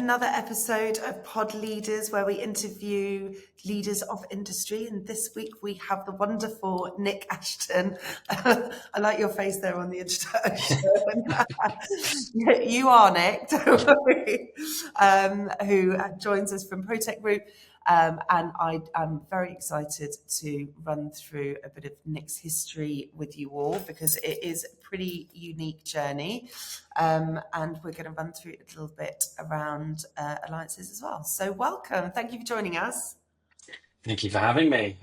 another episode of Pod Leaders where we interview leaders of industry. And this week we have the wonderful Nick Ashton. I like your face there on the introduction. You are Nick, don't worry, who joins us from ProTech Group. And I am very excited to run through a bit of Nick's history with you all because it is a pretty unique journey. And we're going to run through a little bit around alliances as well. So welcome. Thank you for joining us. Thank you for having me.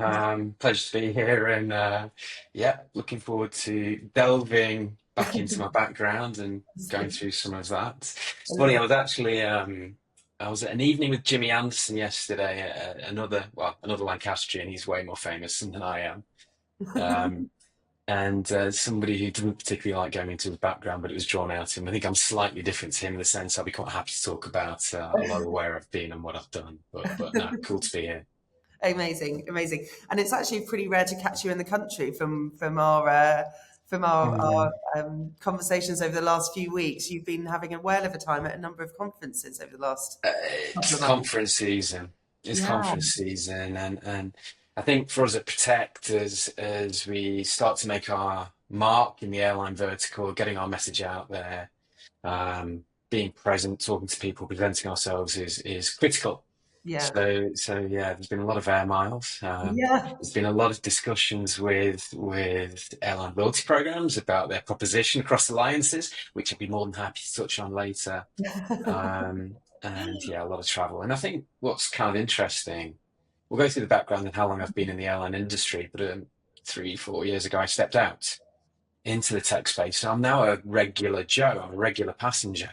Pleasure to be here and looking forward to delving back into my background and going through some of that. It's funny, I was at an evening with Jimmy Anderson yesterday, another Lancastrian. He's way more famous than I am. And somebody who didn't particularly like going into his background, but it was drawn out in him. I think I'm slightly different to him in the sense I'll be quite happy to talk about a lot of where I've been and what I've done. But no, cool to be here. Amazing. And it's actually pretty rare to catch you in the country from our conversations over the last few weeks. You've been having a whale of a time at a number of conferences over the last It's conference season. Conference season, and I think for us at Protect, as we start to make our mark in the airline vertical, getting our message out there, being present, talking to people, presenting ourselves is critical. Yeah. So yeah, there's been a lot of air miles. There's been a lot of discussions with airline loyalty programs about their proposition across alliances, which I'd be more than happy to touch on later. And yeah, a lot of travel. And I think what's kind of interesting, we'll go through the background and how long I've been in the airline industry, but 3-4 years ago, I stepped out into the tech space. So I'm now a regular Joe, I'm a regular passenger.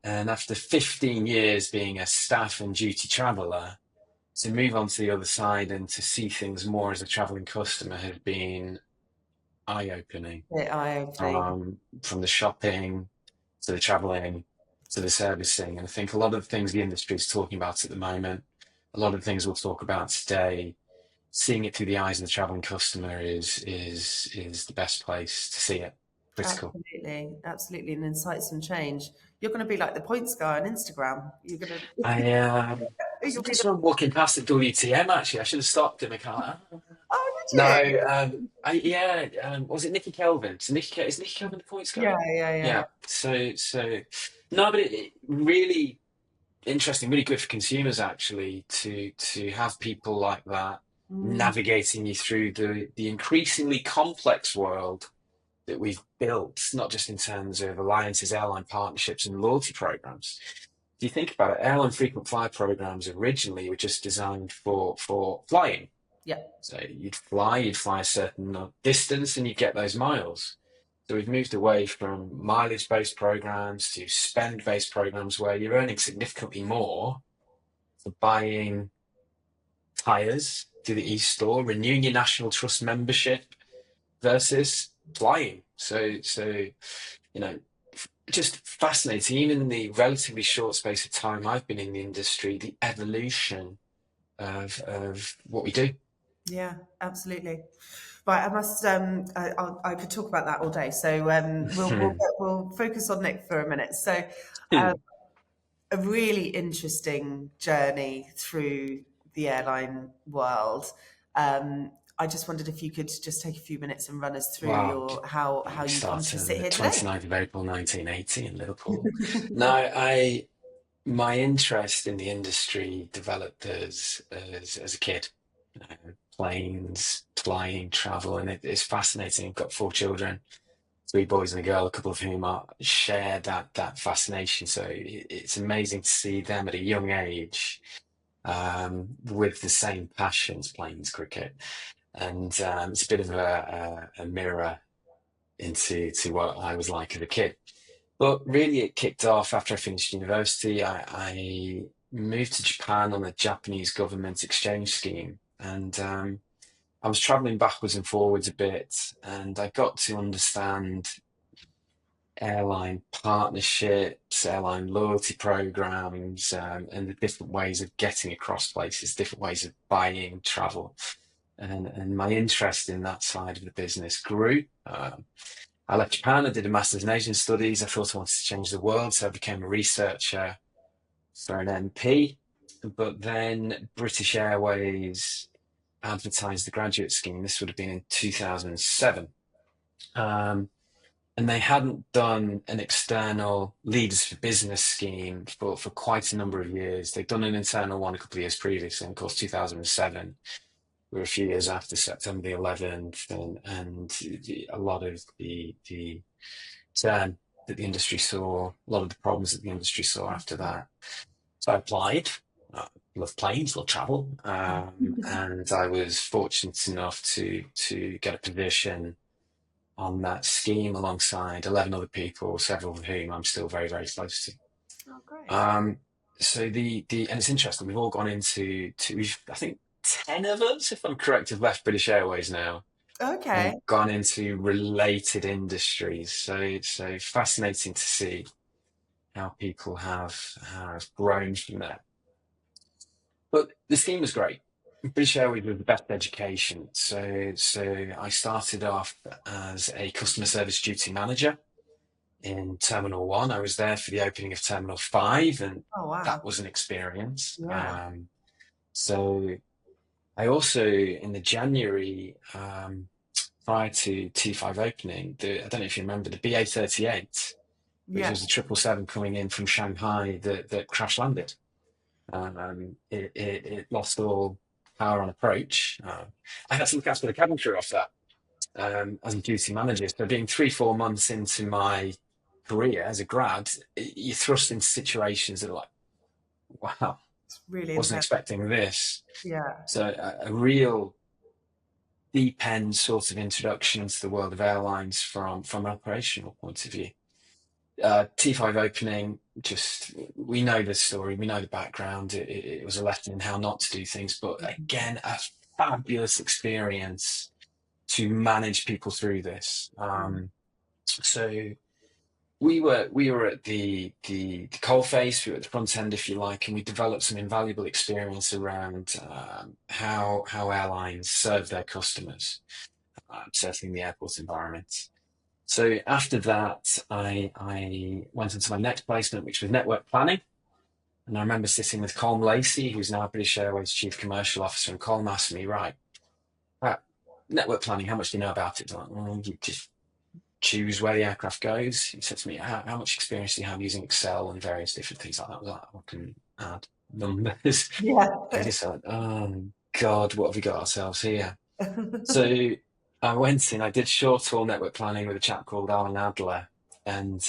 And after 15 years being a staff and duty traveller, to move on to the other side and to see things more as a travelling customer has been eye-opening. From the shopping to the travelling to the servicing. And I think a lot of the things the industry is talking about at the moment, a lot of the things we'll talk about today, seeing it through the eyes of the travelling customer is the best place to see it. Critical. Absolutely, and incite some change. You're going to be like the points guy on Instagram. You're going to. I just walking past at WTM. Actually, I should have stopped him. I can't. Oh, did you? Was it Nicky Kelvin? So is Nicky Kelvin the points guy? Yeah. So no, but it really interesting, really good for consumers actually to have people like that navigating you through the increasingly complex world that we've built, not just in terms of alliances, airline partnerships, and loyalty programs. If you think about it, airline frequent flyer programs originally were just designed for flying. Yeah. So you'd fly a certain distance and you'd get those miles. So we've moved away from mileage-based programs to spend-based programs where you're earning significantly more for buying tyres to the e-store, renewing your National Trust membership versus flying. So just fascinating. Even in the relatively short space of time I've been in the industry, the evolution of what we do. Yeah, absolutely. Right, I must. I could talk about that all day. So we'll focus on Nick for a minute. So, a really interesting journey through the airline world. I just wondered if you could just take a few minutes and run us through how you come to sit here today. 29th of April 1980 in Liverpool. My interest in the industry developed as a kid. Planes, flying, travel, and it's fascinating. I've got 4 children, 3 boys and a girl, a couple of whom share that fascination. So it's amazing to see them at a young age with the same passions, planes, cricket. And it's a bit of a mirror into what I was like as a kid. But really it kicked off after I finished university. I moved to Japan on a Japanese government exchange scheme. And I was traveling backwards and forwards a bit. And I got to understand airline partnerships, airline loyalty programs, and the different ways of getting across places, different ways of buying travel. And my interest in that side of the business grew. I left Japan, I did a master's in Asian studies. I thought I wanted to change the world, so I became a researcher for an MP, but then British Airways advertised the graduate scheme. This would have been in 2007. Um, and they hadn't done an external Leaders for Business scheme for quite a number of years. They'd done an internal one a couple of years previously, and of course, 2007. We were a few years after September the 11th, and a lot of the turn that the industry saw, a lot of the problems that the industry saw after that. So I applied. I love planes, love travel, and I was fortunate enough to get a position on that scheme alongside 11 other people, several of whom I'm still very, very close Oh, to. great. So the and it's interesting. We've all gone into we've I think 10 of us, if I'm correct, have left British Airways now Okay. and gone into related industries. So fascinating to see how people have grown from there. But the scheme was great. British Airways was the best education. So I started off as a customer service duty manager in Terminal 1. I was there for the opening of Terminal 5, and Oh, wow. that was an experience. Yeah. So I also, in the January prior to T5 opening, I don't know if you remember the BA38, which Yeah. was the 777 coming in from Shanghai that crash landed. It lost all power on approach. I had to look after the cabin crew off that as a duty manager. So being 3, 4 months into my career as a grad, you're thrust into situations that are like, wow, It's really wasn't intense. expecting this. Yeah. So a real deep end sort of introduction into the world of airlines from an operational point of view. T5 opening, just we know the story, we know the background. It was a lesson in how not to do things, but again, a fabulous experience to manage people through this. So we were at the coal face, we were at the front end, if you like, and we developed some invaluable experience around how airlines serve their customers, certainly in the airport environment. So after that, I went into my next placement, which was network planning. And I remember sitting with Colm Lacey, who's now British Airways Chief Commercial Officer, and Colm asked me, right, network planning, how much do you know about it? I'm like, well, you just choose where the aircraft goes. He said to me, how much experience do you have using Excel and various different things like that? I was like, I can add numbers. I Yeah. just thought, oh God, what have we got ourselves here? So I went in, I did short haul network planning with a chap called Alan Adler. And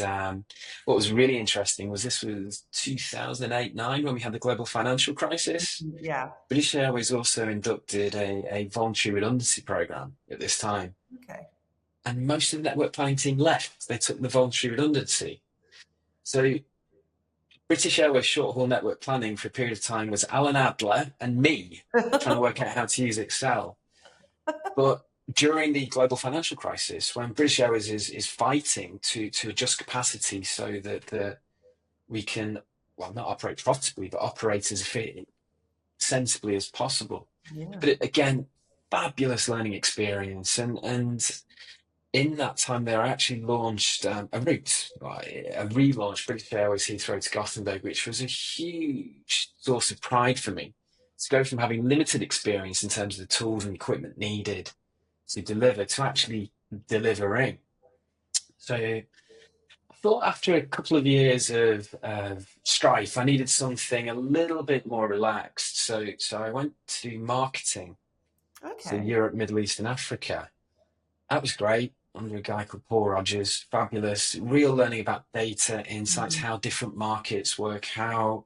what was really interesting was this was 2008-9 when we had the global financial crisis. Yeah. British Airways also inducted a voluntary redundancy program at this time. Okay. And most of the network planning team left. They took the voluntary redundancy. So British Airways short haul network planning for a period of time was Alan Adler and me trying to work out how to use Excel. But during the global financial crisis, when British Airways is fighting to adjust capacity so that we can, well, not operate profitably, but operate as sensibly as possible. Yeah. But again, fabulous learning experience. And in that time there, I actually launched a route, a relaunch British Airways Heathrow to Gothenburg, which was a huge source of pride for me. To go from having limited experience in terms of the tools and equipment needed to deliver to actually delivering. So I thought after a couple of years of strife, I needed something a little bit more relaxed. So I went to marketing, so Okay. Europe, Middle East, and Africa. That was great under a guy called Paul Rogers. Fabulous, real learning about data, insights, Mhm. how different markets work, how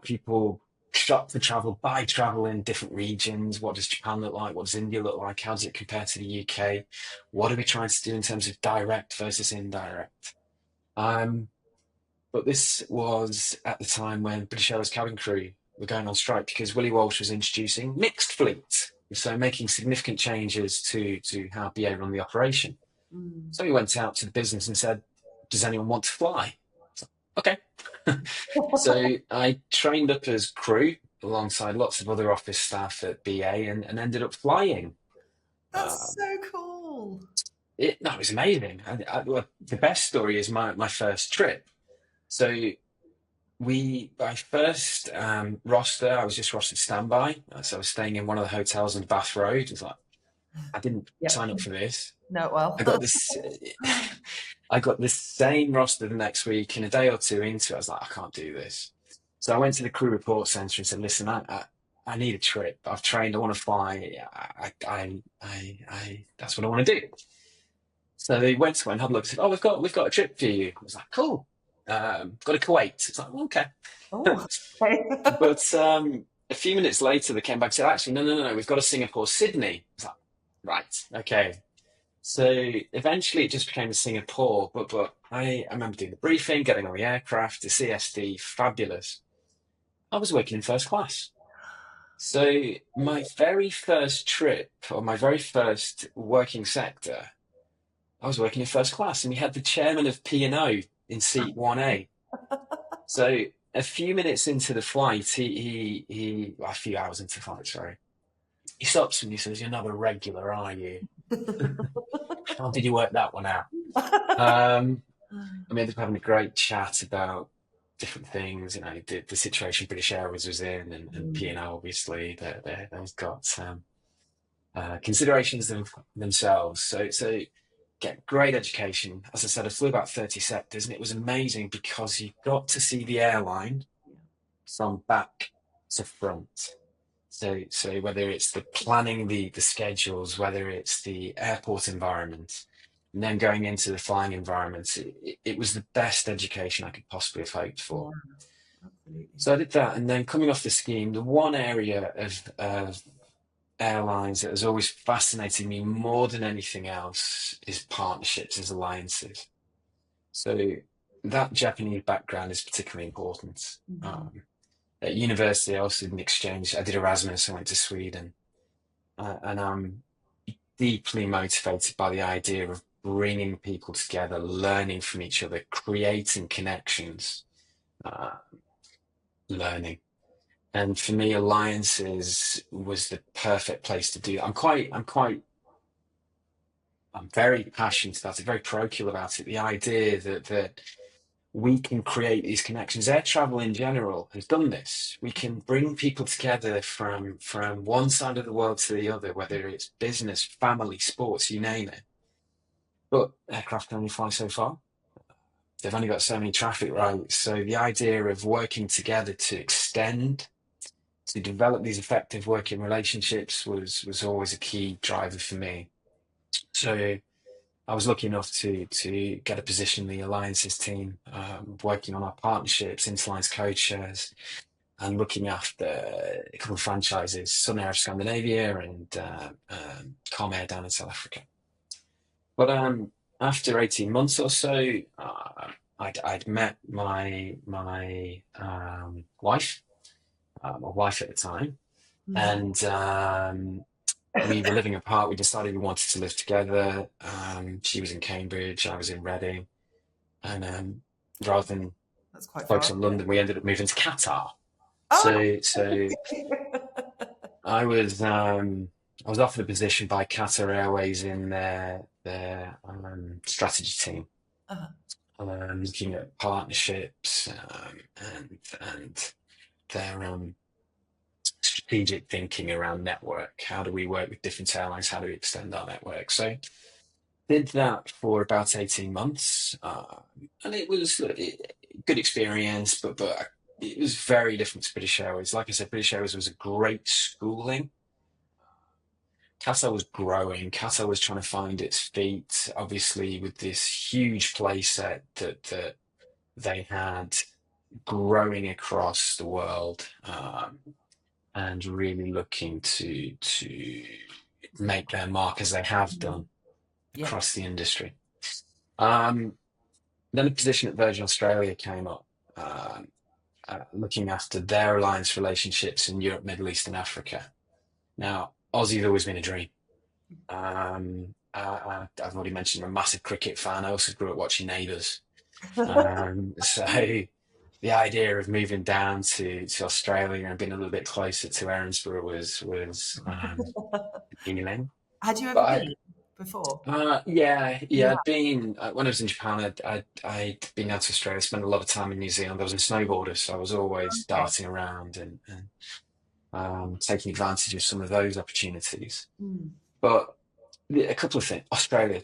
people shop for travel, buy travel in different regions. What does Japan look like? What does India look like? How does it compare to the UK? What are we trying to do in terms of direct versus indirect? Um, but this was at the time when British Airways cabin crew were going on strike because Willie Walsh was introducing mixed fleet, so making significant changes to how BA run the operation. Mm. So he went out to the business and said, "Does anyone want to fly?" So, okay. So I trained up as crew alongside lots of other office staff at BA and ended up flying. That's Um, so cool. no, it was amazing. Well, the best story is my first trip. So my first roster, I was just rostered standby. So I was staying in one of the hotels on Bath Road. It was like, I didn't Yep. sign up for this. No, I well. got this. I got the same roster the next week, and a day or two into it, I was like, I can't do this. So I went to the crew report centre and said, "Listen, I need a trip. I've trained. I want to fly. That's what I want to do." So they went to and had a look and said, "Oh, we've got a trip for you." I was like, "Cool." Got to Kuwait. It's like, well, okay. Oh, okay. But a few minutes later, they came back and said, "Actually, no, no, no, no. We've got a Singapore, Sydney." I was like, "Right, okay." So eventually it just became Singapore, but I remember doing the briefing, getting on the aircraft, the CSD, fabulous. I was working in first class. So my very first trip, or my very first working sector, I was working in first class, and we had the chairman of P&O in seat 1A. So a few minutes into the flight, well, a few hours into the flight, sorry, he stops and he says, "You're not a regular, are you? How did you work that one out?" Um, I mean, they're having a great chat about different things, the situation British Airways was in, and P&O, obviously, they've got considerations themselves. So get great education. As I said, I flew about 30 sectors, and it was amazing because you got to see the airline from back to front. So whether it's the planning, the schedules, whether it's the airport environment, and then going into the flying environment, it was the best education I could possibly have hoped Yeah, for. absolutely. So I did that, and then coming off the scheme, the one area of airlines that has always fascinated me more than anything else is partnerships, is alliances. So that Japanese background is particularly important. At university, I also did an exchange. I did Erasmus. I went to Sweden, and I'm deeply motivated by the idea of bringing people together, learning from each other, creating connections, uh, learning. And for me, alliances was the perfect place to do that. I'm very passionate about it, very parochial about it. The idea that we can create these connections. Air travel in general has done this. We can bring people together from one side of the world to the other, whether it's business, family, sports, you name it. But aircraft can only fly so far. They've only got so many traffic routes. So the idea of working together to extend, to develop these effective working relationships was always a key driver for me. So I was lucky enough to get a position in the alliances team, working on our partnerships, interlines code shares, and looking after a couple of franchises, Southern Air of Scandinavia and Comair down in South Africa. But after 18 months or so, I'd met my wife at the time, and we were living apart. We decided we wanted to live together. She was in Cambridge, I was in Reading, and rather than That's quite focus far. on London, we ended up moving to Qatar. Oh, So I was I was offered a position by Qatar Airways in their strategy team, uh, looking at partnerships and their strategic thinking around network. How do we work with different airlines? How do we extend our network? So did that for about 18 months, and it was a good experience, but it was very different to British Airways. Like I said, British Airways was a great schooling. Qatar was growing. Qatar was trying to find its feet, obviously, with this huge play set that they had growing across the world, and really looking to make their mark as they have done yeah. across the industry. Um, then a position at Virgin Australia came up, looking after their alliance relationships in Europe, Middle East, and Africa. Now, Aussie's always been a dream. I've already mentioned I'm a massive cricket fan. I also grew up watching Neighbours. So the idea of moving down to Australia and being a little bit closer to Erinsborough was appealing. Had you But ever been? before? Yeah. Yeah. I'd been when I was in Japan. I'd been out to Australia, spent a lot of time in New Zealand. I was a snowboarder, so I was always Okay. darting around and taking advantage of some of those opportunities. Mm. But a couple of things. Australia,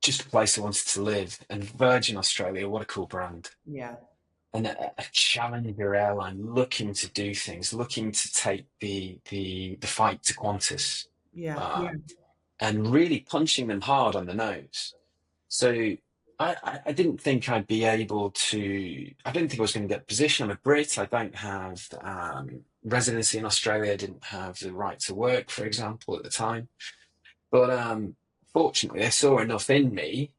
just a place I wanted to live, and Virgin Australia, what a cool brand. Yeah. And a challenger airline looking to do things, looking to take the fight to Qantas, Yeah. uh, and really punching them hard on the nose. So I didn't think I'd be able to. I didn't think I was going to get a position. I'm a Brit. I don't have residency in Australia. I didn't have the right to work, for example, at the time. But fortunately, they saw enough in me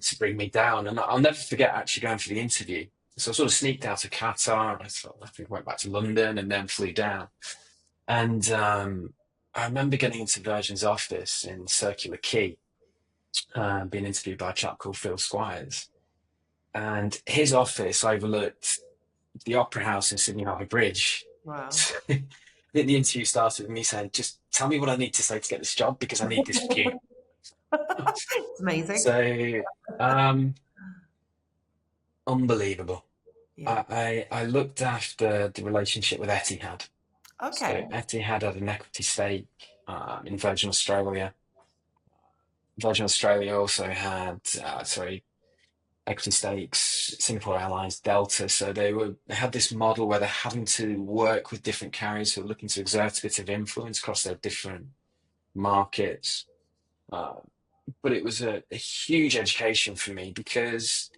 to bring me down. And I'll never forget actually going for the interview. So I sort of sneaked out of Qatar. I think I went back to London and then flew down. And I remember getting into Virgin's office in Circular Quay, being interviewed by a chap called Phil Squires. And his office overlooked the Opera House in Sydney Harbour Bridge. Wow. So I think the interview started with me saying, just tell me what I need to say to get this job because I need this view. It's amazing. So, um, unbelievable. Yeah. I looked after the relationship with Etihad. So Okay. Etihad had an equity stake in Virgin Australia. Virgin Australia also had, equity stakes, Singapore Airlines, Delta. So they had this model where they're having to work with different carriers who are looking to exert a bit of influence across their different markets. Uh, but it was a huge education for me because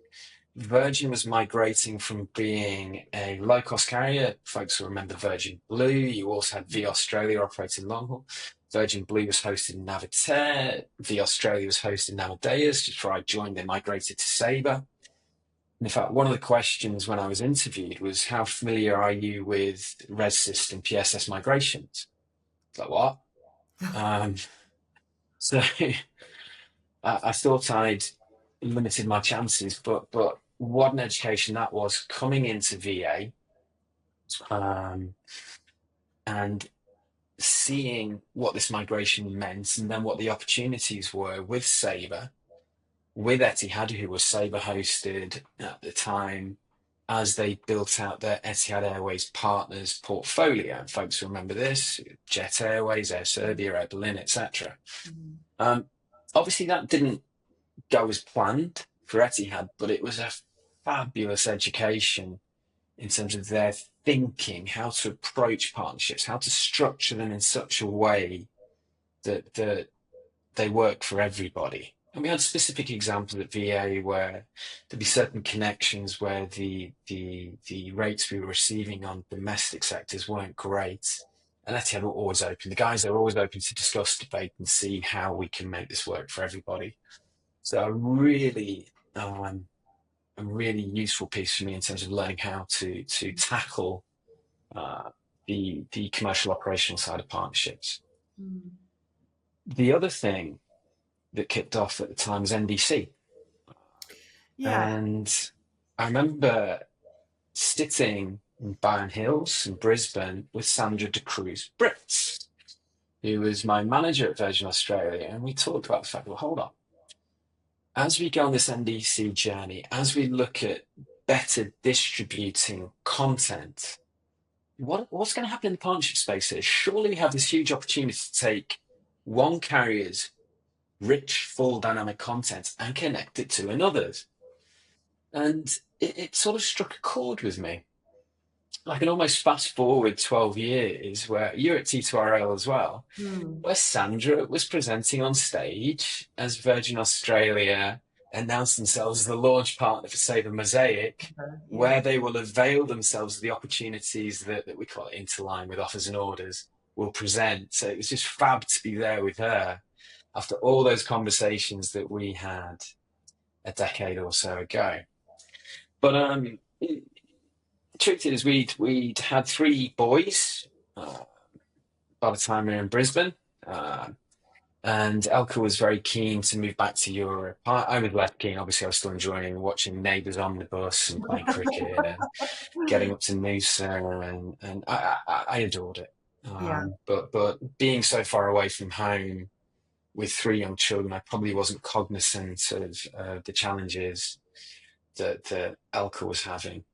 Virgin was migrating from being a low cost carrier. Folks will remember Virgin Blue. You also had V Australia operating long haul. Virgin Blue was hosted in Navitaire. V Australia was hosted in Amadeus. Just before I joined, they migrated to Sabre. And in fact, one of the questions when I was interviewed was, how familiar are you with ResSys and PSS migrations? Like, what? Um, so I thought I'd limited my chances, but what an education that was coming into VA, um, and seeing what this migration meant, and then what the opportunities were with Sabre, with Etihad, who was Sabre hosted at the time, as they built out their Etihad Airways partners portfolio. And folks remember this: Jet Airways, Air Serbia, Air Berlin, etc. Mm. Um, Obviously, that didn't go as planned for Etihad, but it was a fabulous education in terms of their thinking, how to approach partnerships, how to structure them in such a way that they work for everybody. And we had specific examples at VA where there'd be certain connections where the rates we were receiving on domestic sectors weren't great. And Etihad were always open. The guys are always open to discuss, debate, and see how we can make this work for everybody. So a really useful piece for me in terms of learning how to tackle uh, the commercial operational side of partnerships. Mm. The other thing that kicked off at the time was NDC, Yeah. and I remember sitting in Byron Hills in Brisbane with Sandra de Cruz Brits, who was my manager at Virgin Australia, and we talked about the fact, well, hold on. As we go on this NDC journey, as we look at better distributing content, what's going to happen in the partnership space here? Surely we have this huge opportunity to take one carrier's rich, full, dynamic content and connect it to another's. And it sort of struck a chord with me. I can almost fast forward 12 years where you're at T2RL as well, Mm. where Sandra was presenting on stage as Virgin Australia announced themselves as the launch partner for Sabre Mosaic, Yeah. where they will avail themselves of the opportunities that we call interline with offers and orders will present. So it was just fab to be there with her after all those conversations that we had a decade or so ago. But the truth is, we'd had three boys by the time we were in Brisbane. Uh, and Elka was very keen to move back to Europe. I was less keen. Obviously, I was still enjoying watching Neighbours Omnibus and playing cricket and getting up to Noosa, and I adored it. Yeah. But being so far away from home with three young children, I probably wasn't cognizant of the challenges that Elka was having.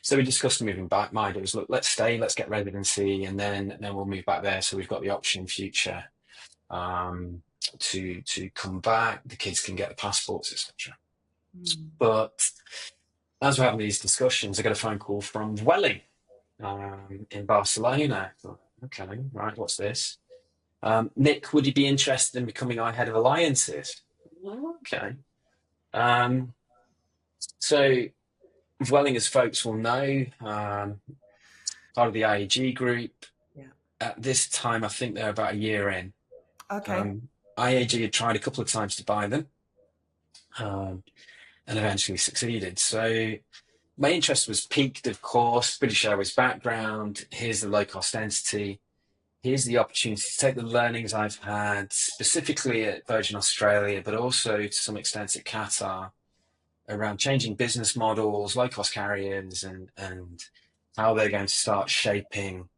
So we discussed moving back. My idea was, look, let's stay, let's get residency, and then we'll move back there. So we've got the option in future to come back. The kids can get the passports, etc. But as we're having these discussions, I got a phone call from Welling in Barcelona. I thought, okay, right, what's this? Nick, would you be interested in becoming our head of alliances? Well, okay. So Welling, as folks will know, part of the IAG group. Yeah. At this time, I think they're about a year in. Okay. IAG had tried a couple of times to buy them, and eventually succeeded. So my interest was piqued, of course. British Airways background. Here's the low cost entity. Here's the opportunity to take the learnings I've had, specifically at Virgin Australia, but also to some extent at Qatar, around changing business models, low cost carriers, and how they're going to start shaping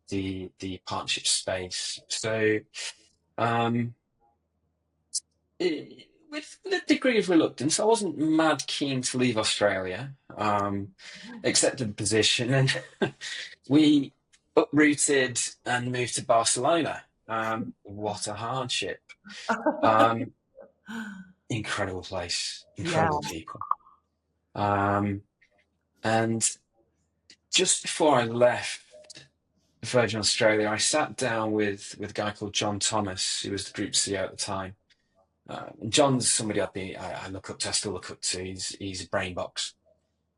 the partnership space. So with a degree of reluctance, I wasn't mad keen to leave Australia, accepted the position, and we uprooted and moved to Barcelona. What a hardship. Incredible place, Yeah. incredible people. And just before I left Virgin Australia, I sat down with a guy called John Thomas, who was the group CEO at the time. And John's somebody I look up to, I still look up to. He's a brain box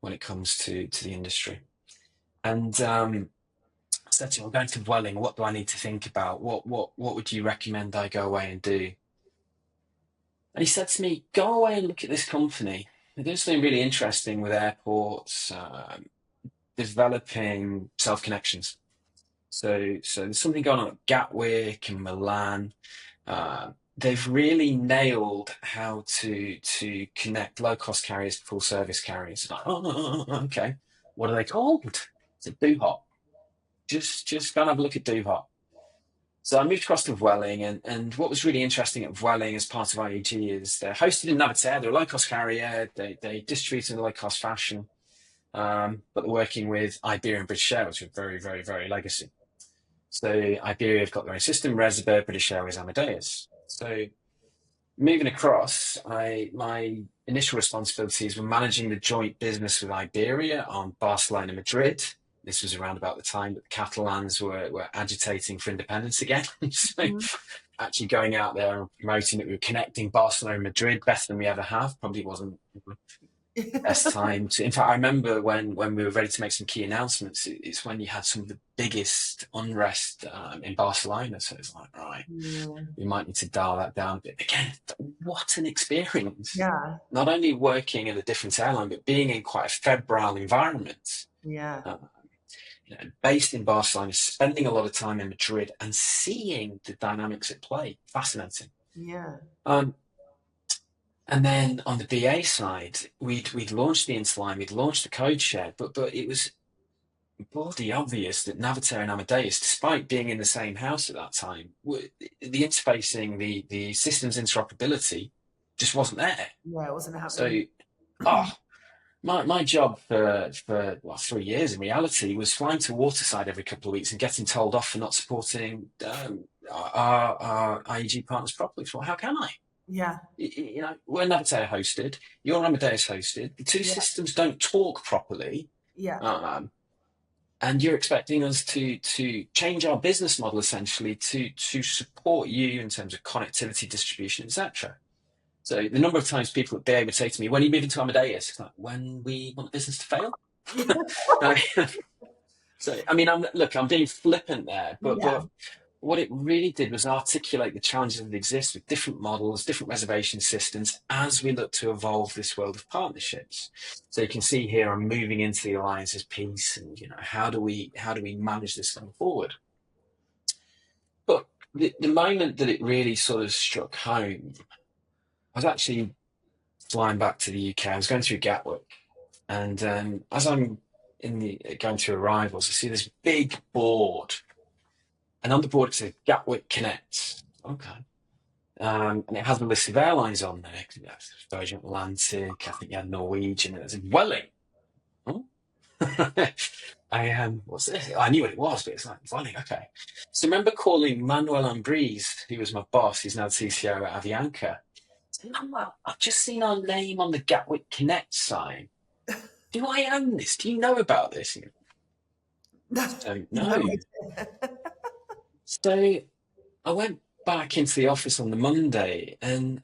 when it comes to the industry. And I said to him, I'm going to Welling. What do I need to think about? What would you recommend I go away and do? And he said to me, go away and look at this company. They're doing something really interesting with airports, developing self-connections. So there's something going on at Gatwick and Milan. They've really nailed how to connect low-cost carriers to full-service carriers. Like, oh, okay. What are they called? It's a Dohop. Just go and have a look at Dohop. So I moved across to Welling, and what was really interesting at Welling as part of IAG is they're hosted in Navitaire. They're a low-cost carrier. They distribute in a low-cost fashion, but they're working with Iberia and British Airways, which are very, very, very legacy. So Iberia have got their own system, Reservoir, British Airways, Amadeus. So moving across, my initial responsibilities were managing the joint business with Iberia on Barcelona, Madrid. This was around about the time that the Catalans were agitating for independence again. So actually going out there and promoting that we were connecting Barcelona and Madrid better than we ever have probably wasn't best time to. In fact, I remember when we were ready to make some key announcements, it's when you had some of the biggest unrest in Barcelona. So it's like, right, we might need to dial that down a bit. Again, what an experience. Yeah. Not only working in a different airline, but being in quite a febrile environment. Yeah. Based in Barcelona, spending a lot of time in Madrid and seeing the dynamics at play. Fascinating. Yeah. And then on the BA side, we'd launched the Interline, we'd launched the code share, but it was bloody obvious that Navitaire and Amadeus, despite being in the same house at that time, the interfacing, the systems interoperability just wasn't there. Yeah, it wasn't happening. So, my job for 3 years in reality was flying to Waterside every couple of weeks and getting told off for not supporting our IEG partners properly. So how can I? Yeah. We're Navitaire hosted, you're Amadeus hosted. The two systems don't talk properly. Yeah. And you're expecting us to change our business model essentially to support you in terms of connectivity, distribution, etc. So the number of times people at BA would say to me, when are you moving to Amadeus? It's like, when we want the business to fail. So, I mean, I'm being flippant there, but what it really did was articulate the challenges that exist with different models, different reservation systems as we look to evolve this world of partnerships. So you can see here, I'm moving into the alliances piece, and how do we manage this going forward? But the moment that it really sort of struck home, I was actually flying back to the UK. I was going through Gatwick, and as I'm going through arrivals, I see this big board, and on the board it says Gatwick Connect. okay. And it has a list of airlines on there. Yes, Virgin Atlantic, I think you had Norwegian, and it was Welling. Oh. What's this? I knew what it was, but it's like Welling, okay. So I remember calling Manuel Ambrise, who was my boss, he's now TCO at Avianca. Saying, "Manuel, I've just seen our name on the Gatwick Connect sign. Do I own this? Do you know about this?" He goes, "Don't No know." idea. So I went back into the office on the Monday, and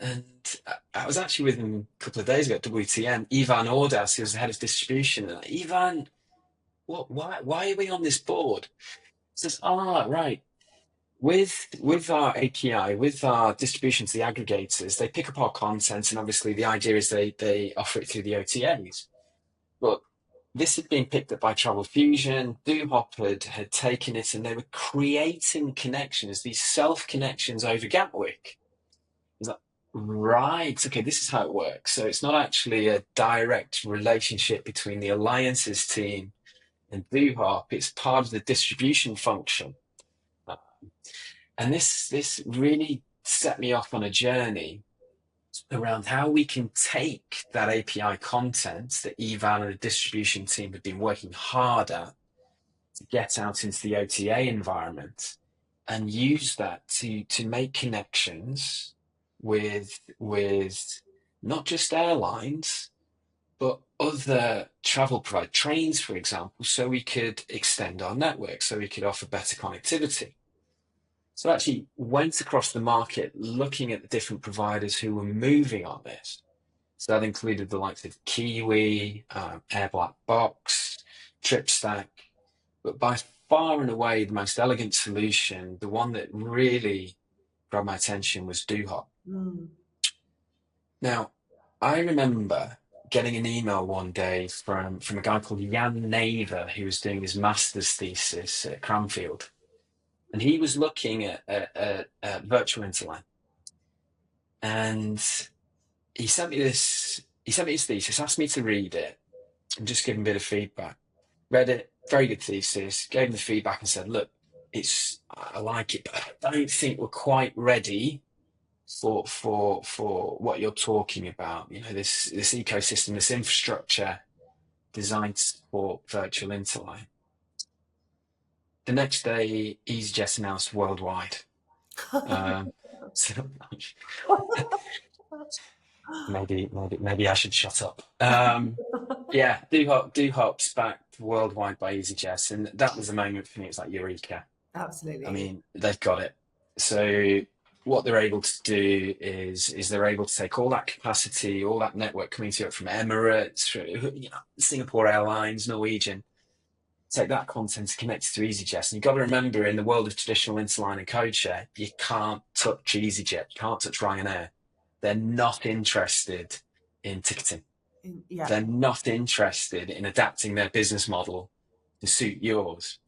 I was actually with him a couple of days ago at WTM. Ivan Ordas, who was the head of distribution. And Ivan, what? Why are we on this board? He says, "Ah, right. With our API, with our distribution to the aggregators, they pick up our content, and obviously the idea is they offer it through the OTAs. But this had been picked up by Travel Fusion. Dohop had taken it, and they were creating connections, these self connections over Gatwick. It's like, right, okay, this is how it works. So it's not actually a direct relationship between the alliances team and Dohop. It's part of the distribution function. And this really set me off on a journey around how we can take that API content that Evan and the distribution team have been working hard at to get out into the OTA environment and use that to make connections with not just airlines, but other travel providers, trains, for example, so we could extend our network, so we could offer better connectivity. So I actually went across the market looking at the different providers who were moving on this. So that included the likes of Kiwi, Air Black Box, TripStack, but by far and away the most elegant solution, the one that really grabbed my attention, was Dohop. Mm. Now, I remember getting an email one day from a guy called Jan Naver, who was doing his master's thesis at Cranfield. And he was looking at virtual interline. And he sent me this, he sent me his thesis, asked me to read it and just give him a bit of feedback. Read it, very good thesis, gave him the feedback and said, look, I like it, but I don't think we're quite ready for what you're talking about. You know, this ecosystem, this infrastructure designed to support virtual interline. The next day, EasyJet announced worldwide. So maybe I should shut up. Yeah, Dohop's backed worldwide by EasyJet, and that was the moment for me. It was like eureka. I Absolutely. mean, they've got it. So what they're able to do is they're able to take all that capacity, all that network coming to it from Emirates, Singapore Airlines, Norwegian, take that content and connect it to EasyJet. And you've got to remember, in the world of traditional interline and codeshare, you can't touch EasyJet, you can't touch Ryanair. They're not interested in ticketing. Yeah. They're not interested in adapting their business model to suit yours.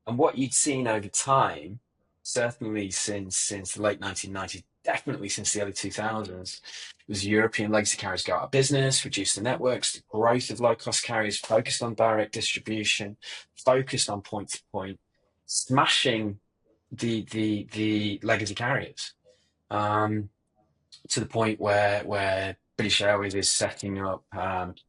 And what you'd seen over time, certainly since the late 1990s, definitely since the early 2000s, was European legacy carriers go out of business, reduce the networks, the growth of low-cost carriers focused on direct distribution, focused on point-to-point, smashing the legacy carriers, to the point where British Airways is setting up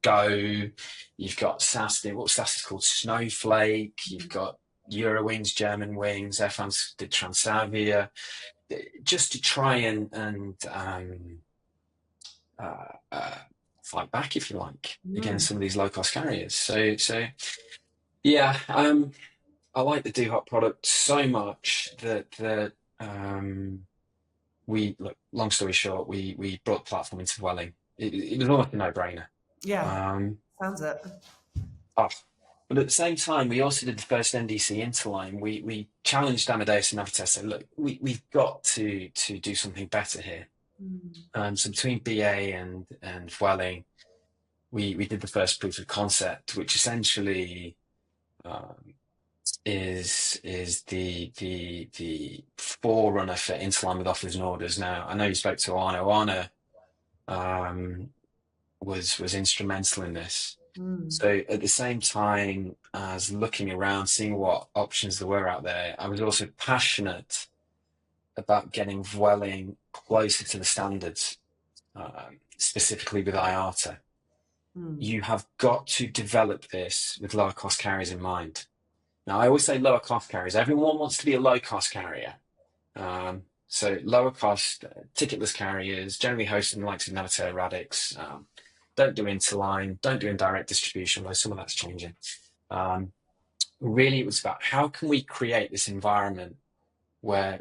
Go. You've got SAS, what SAS is called Snowflake. You've got Eurowings, German Wings, Air France did Transavia, just to try and fight back, if you like, against some of these low-cost carriers. So yeah, I like the Dohop product so much that we look. Long story short, we brought the platform into Welling. It was almost a no-brainer. Yeah. Um, Sounds it. oh, but at the same time, we also did the first NDC interline. We challenged Amadeus and Navitas, said, look, we've got to do something better here. So between BA and Welling, we did the first proof of concept, which essentially is the forerunner for interline with offers and orders. Now, I know you spoke to Arno. Arno was instrumental in this. So at the same time as looking around, seeing what options there were out there, I was also passionate about getting Vueling closer to the standards, specifically with IATA. Mm. You have got to develop this with lower cost carriers in mind. Now, I always say lower cost carriers. Everyone wants to be a low cost carrier. So lower cost ticketless carriers, generally hosted in the likes of Navitaire, Radix, don't do interline, don't do indirect distribution, though some of that's changing. Really, it was about how can we create this environment where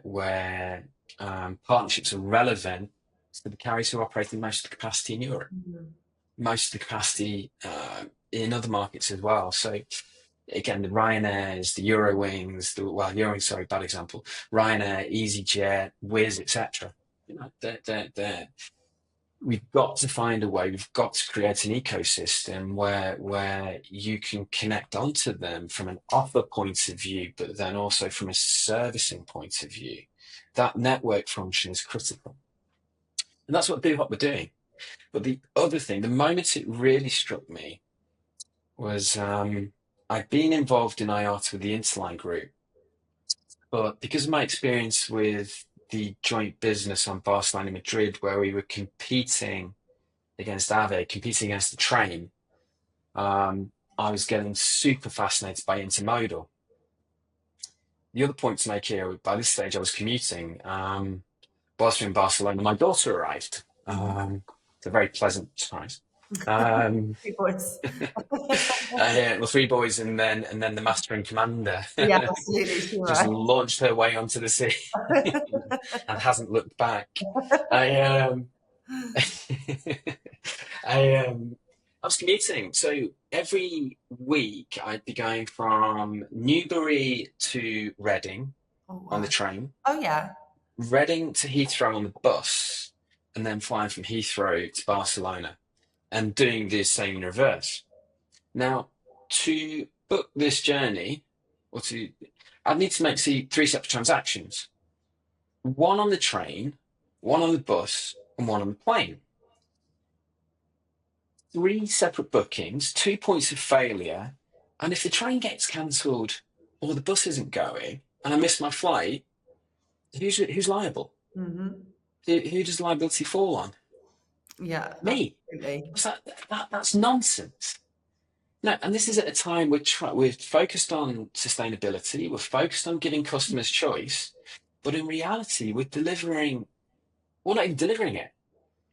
partnerships are relevant to the carriers who are operating most of the capacity in Europe, most of the capacity in other markets as well. So again, the Ryanairs, the Eurowings, Eurowings, sorry, bad example. Ryanair, EasyJet, Wizz, etc. You know, we've got to find a way. We've got to create an ecosystem where you can connect onto them from an offer point of view, but then also from a servicing point of view. That network function is critical, and that's what Dohop were doing. But the other thing, the moment it really struck me was I'd been involved in IATA with the Interline group, but because of my experience with the joint business on Barcelona Madrid, where we were competing against AVE, competing against the train, I was getting super fascinated by intermodal. The other point to make here, by this stage I was commuting, whilst in Barcelona, my daughter arrived. It's a very pleasant surprise. Three boys. The three boys, and then the master and commander Yeah, absolutely. You're just right. launched her way onto the sea and hasn't looked back. I I was commuting, so every week I'd be going from Newbury to Reading Oh, on wow. the train, Oh, yeah. Reading to Heathrow on the bus, and then flying from Heathrow to Barcelona and doing the same in reverse. Now, to book this journey, I'd need to make three separate transactions: one on the train, one on the bus, and one on the plane. Three separate bookings, 2 points of failure, and if the train gets cancelled or the bus isn't going and I miss my flight, who's liable? Mm-hmm. Who does liability fall on? Yeah, Me. absolutely. That's nonsense. No, and this is at a time we're focused on sustainability, we're focused on giving customers choice, but in reality, we're not even delivering it.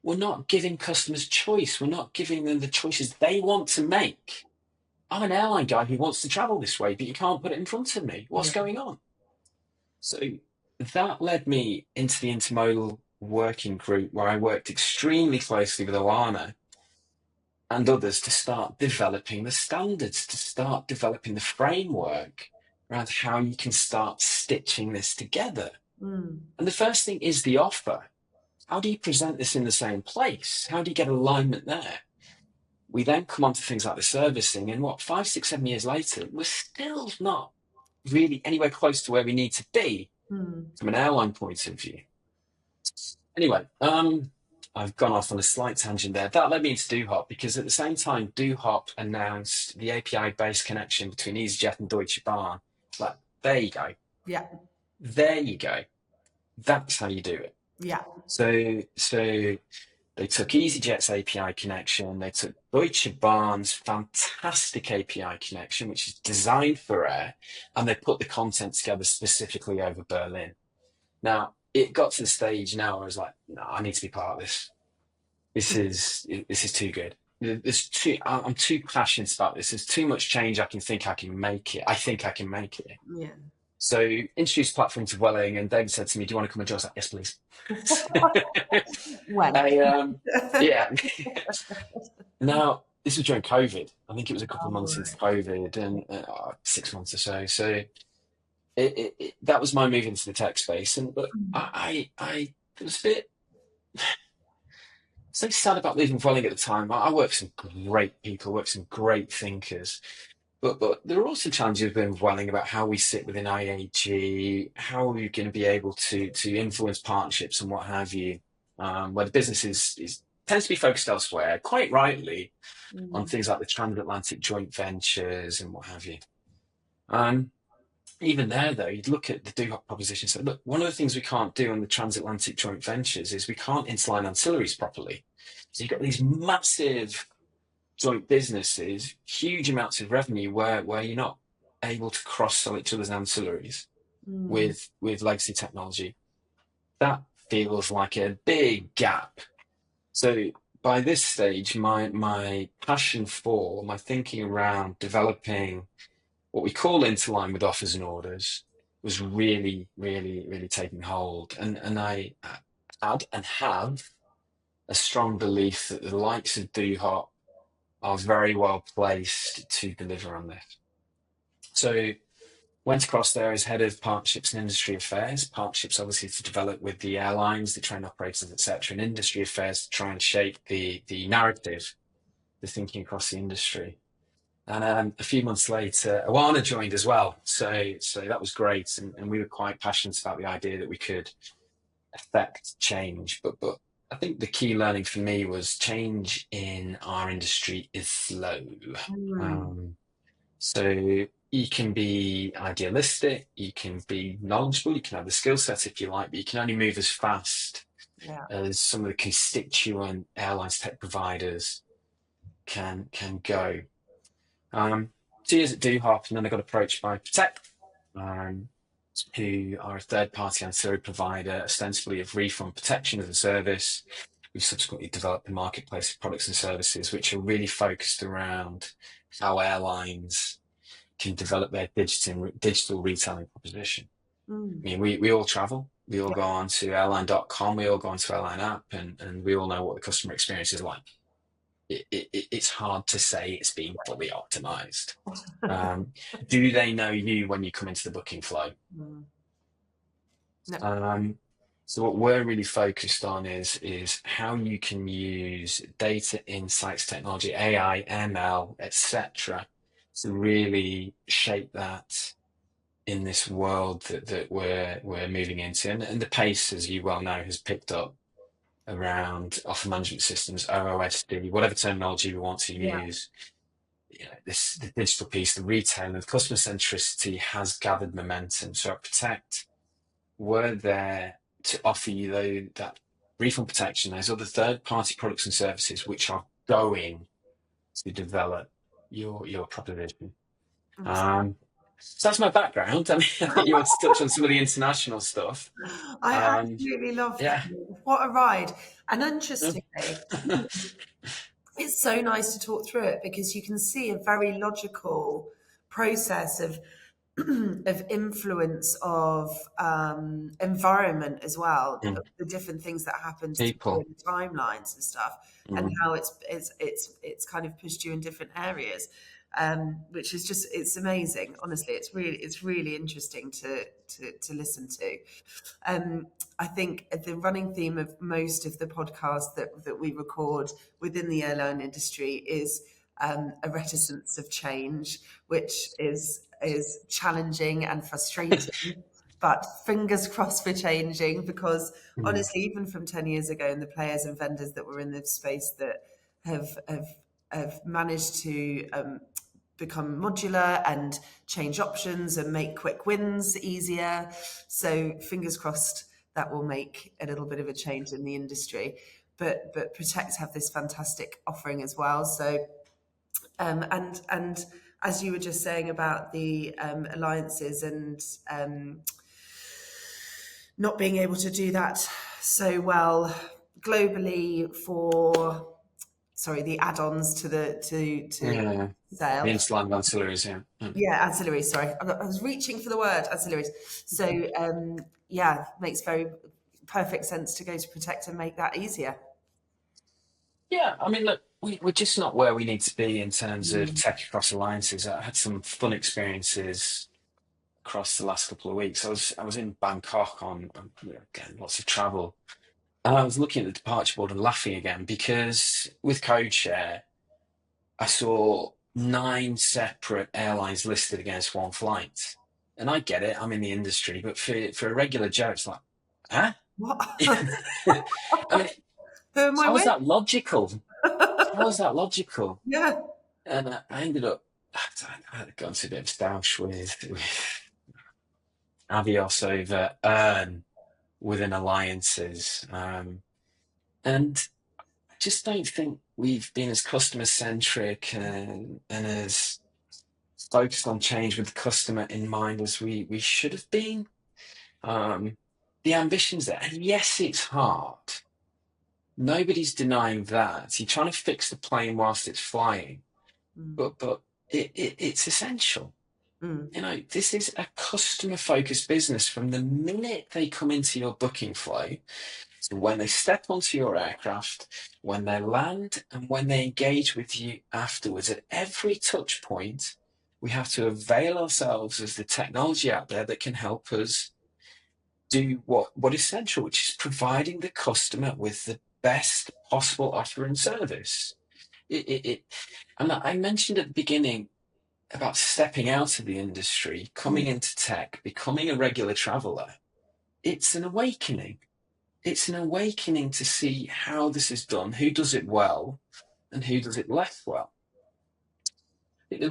We're not giving customers choice. We're not giving them the choices they want to make. I'm an airline guy who wants to travel this way, but you can't put it in front of me. What's Yeah. going on? So that led me into the intermodal working group where I worked extremely closely with Oana and others to start developing the standards, to start developing the framework around how you can start stitching this together. Mm. And the first thing is the offer. How do you present this in the same place? How do you get alignment there? We then come on to things like the servicing, and 5, 6, 7 years later, we're still not really anywhere close to where we need to be from an airline point of view. Anyway, I've gone off on a slight tangent there. That led me into Dohop because at the same time, Dohop announced the API-based connection between EasyJet and Deutsche Bahn. Like, there you go. Yeah. There you go. That's how you do it. Yeah. So they took EasyJet's API connection, they took Deutsche Bahn's fantastic API connection, which is designed for air, and they put the content together specifically over Berlin. Now, it got to the stage now where I was like, no, I need to be part of this. This is too good. I'm too passionate about this. There's too much change. I think I can make it. Yeah. So introduced the platform to Welling, and David said to me, do you want to come and join? I was like, yes, please. When? Yeah. Now, this was during COVID. I think it was a couple of months right. into COVID, and 6 months or so. So that was my move into the tech space. And but I was a bit so sad about leaving Welling at the time. I worked with some great people, worked with some great thinkers. But there are also challenges with Welling about how we sit within IAG, how are you going to be able to influence partnerships and what have you, where the business tends to be focused elsewhere, quite rightly, on things like the transatlantic joint ventures and what have you. even there, though, you'd look at the do-hop proposition and say, look, one of the things we can't do on the transatlantic joint ventures is we can't interline ancillaries properly. So you've got these massive joint businesses, huge amounts of revenue where you're not able to cross-sell each other's ancillaries Mm. with legacy technology. That feels like a big gap. So by this stage, my passion for, my thinking around developing what we call interline with offers and orders was really, really, really taking hold. And I had and have a strong belief that the likes of Dohop are very well placed to deliver on this. So went across there as head of partnerships and industry affairs. Partnerships obviously to develop with the airlines, the train operators, etc., and industry affairs to try and shape the narrative, the thinking across the industry. And a few months later, Awana joined as well. So that was great. And we were quite passionate about the idea that we could affect change. But I think the key learning for me was change in our industry is slow. Mm. Um, so you can be idealistic, you can be knowledgeable, you can have the skill set if you like, but you can only move as fast Yeah. as some of the constituent airlines tech providers can go. 2 years at Dohop, and then I got approached by Protect, um, who are a third-party ancillary provider, ostensibly of refund protection as a service. We've subsequently developed a marketplace of products and services which are really focused around how airlines can develop their digital retailing proposition. Mm. I mean, we all travel. We all Yeah. go on to airline.com. We all go onto airline app, and we all know what the customer experience is like. It's hard to say it's been fully optimized. Um, do they know you when you come into the booking flow? Mm. No. Um, so what we're really focused on is how you can use data insights technology, AI, ML, etc., to really shape that in this world that we're moving into. And the pace, as you well know, has picked up around offer management systems, OOSD, whatever terminology we want to Yeah. use. You know, the digital piece, the retail, and the customer centricity has gathered momentum. So at Protect, we're there to offer you that refund protection, those other third-party products and services which are going to develop your proposition. Um, so that's my background. I mean, I think you want to touch on some of the international stuff. I Um, absolutely love that. yeah. What a ride. And interestingly, it's so nice to talk through it because you can see a very logical process of of influence of environment as well, Mm. the different things that happen to you People. in the timelines and stuff, and Mm. how it's kind of pushed you in different areas, which is just it's amazing. Honestly, it's really interesting to listen to. Um, I think the running theme of most of the podcasts that we record within the airline industry is a reticence of change, which is challenging and frustrating. But fingers crossed for changing, because Mm. honestly, even from 10 years ago, and the players and vendors that were in this space that have have, have managed to become modular and change options and make quick wins easier. So fingers crossed that will make a little bit of a change in the industry. But Protect have this fantastic offering as well. So and as you were just saying about the alliances and not being able to do that so well globally for the add-ons to Yeah. The sale. interline ancillaries, yeah. Mm. Yeah, ancillaries. Sorry, I was reaching for the word ancillaries. So yeah, makes very perfect sense to go to Protect and make that easier. Yeah, I mean, look, we're just not where we need to be in terms of Mm. tech across alliances. I had some fun experiences across the last couple of weeks. I was in Bangkok again, lots of travel, and I was looking at the departure board and laughing again because with CodeShare, I saw 9 separate airlines listed against one flight. And I get it, I'm in the industry, but for a regular Joe, it's like, huh? What? I mean, Who am I how is with? that logical? How is that logical? Yeah. And I ended up, I had gone to a bit of stoush with Avios over earn within alliances. And I just don't think we've been as customer centric and as focused on change with the customer in mind as we should have been. Um, the ambition's there. And yes, it's hard. Nobody's denying that. You're trying to fix the plane whilst it's flying, Mm, but it's essential. mm, You know, this is a customer focused business from the minute they come into your booking flow. So when they step onto your aircraft, when they land, and when they engage with you afterwards, at every touch point, we have to avail ourselves of the technology out there that can help us do what is essential, which is providing the customer with the best possible offer and service. It and I mentioned at the beginning about stepping out of the industry, mm, coming into tech, becoming a regular traveler. It's an awakening. It's an awakening to see how this is done, who does it well, and who does it less well. The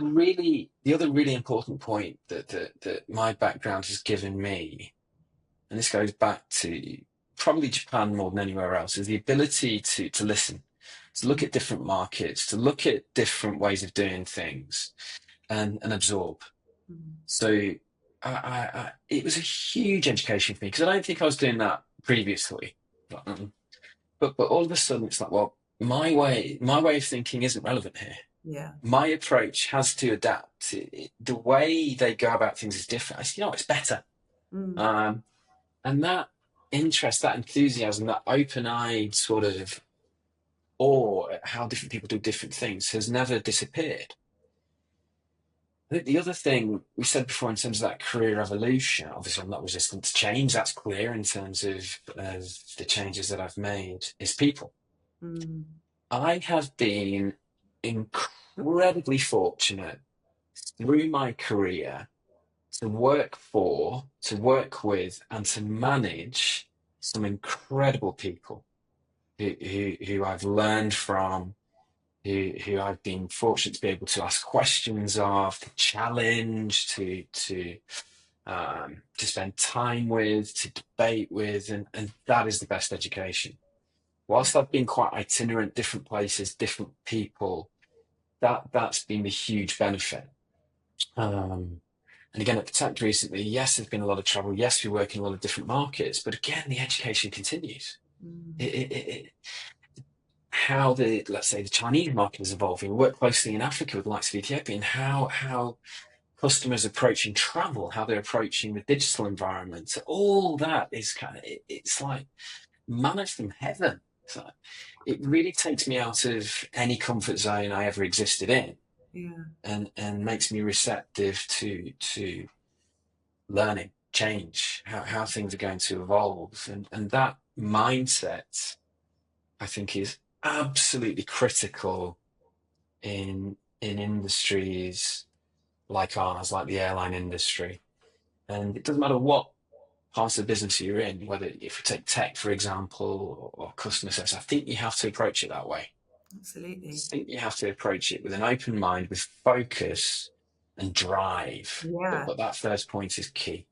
other really important point that my background has given me, and this goes back to probably Japan more than anywhere else, is the ability to listen, to look mm, at different markets, to look at different ways of doing things, and absorb. mm. So it was a huge education for me because I don't think I was doing that previously. But all of a sudden it's like, well, my way of thinking isn't relevant here. Yeah. My approach has to adapt. The way they go about things is different. It's better. Mm, Um, and that interest, that enthusiasm, that open-eyed sort of awe at how different people do different things has never disappeared. I think the other thing we said before in terms of that career evolution, obviously I'm not resistant to change, that's clear in terms of the changes that I've made, is people. mm, I have been incredibly fortunate through my career to work for, to work with, and to manage some incredible people who I've learned from, who I've been fortunate to be able to ask questions of, to challenge, to spend time with, to debate with, and that is the best education. Whilst I've been quite itinerant, different places, different people, that's been the huge benefit. Um, and again, at Protect recently, yes, there's been a lot of travel. Yes, we work in a lot of different markets, but again, the education continues. mm. It, how let's say the Chinese market is evolving. We work closely in Africa with the likes of Ethiopia, and how customers approaching travel, how they're approaching the digital environment. All that is kind of it's like manna from heaven. So it really takes me out of any comfort zone I ever existed in, Yeah. and makes me receptive to learning, change, how things are going to evolve, and that mindset I think is absolutely critical in industries like ours, like the airline industry. And it doesn't matter what parts of the business you're in, whether if you take tech, for example, or customer service, I think you have to approach it that way. I Absolutely. think you have to approach it with an open mind, with focus and drive. But Yeah. but that first point is key.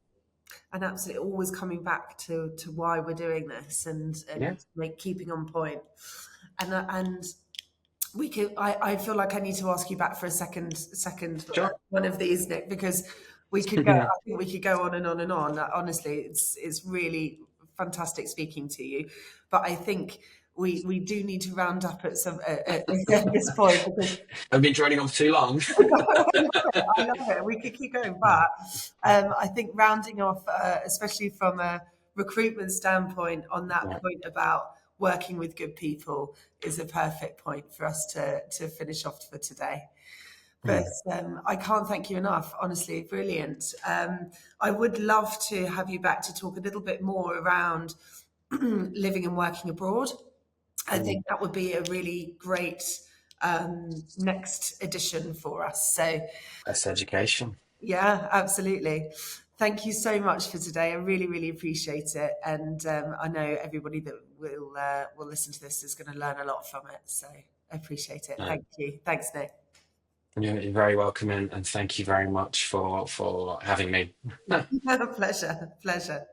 And absolutely always coming back to why we're doing this Yeah, and make keeping on point. And we could I feel like I need to ask you back for a second sure. one of these, Nick, because we could go I think we could go on and on and on. Honestly, it's really fantastic speaking to you. But I think we do need to round up at some at this point because I've been joining on for too long. I love it. We could keep going, but I think rounding off, especially from a recruitment standpoint, on that Yeah. point about working with good people, is a perfect point for us to finish off for today. But Mm. I can't thank you enough. Honestly, brilliant. I would love to have you back to talk a little bit more around living and working abroad. I Mm. think that would be a really great next edition for us. So, That's education. yeah, absolutely. Thank you so much for today. I really, really appreciate it, and I know everybody that will listen to this is going to learn a lot from it. So, I appreciate it. Uh, Thank you. Thanks, Nick. You're very welcome, and thank you very much for having me. Pleasure, pleasure.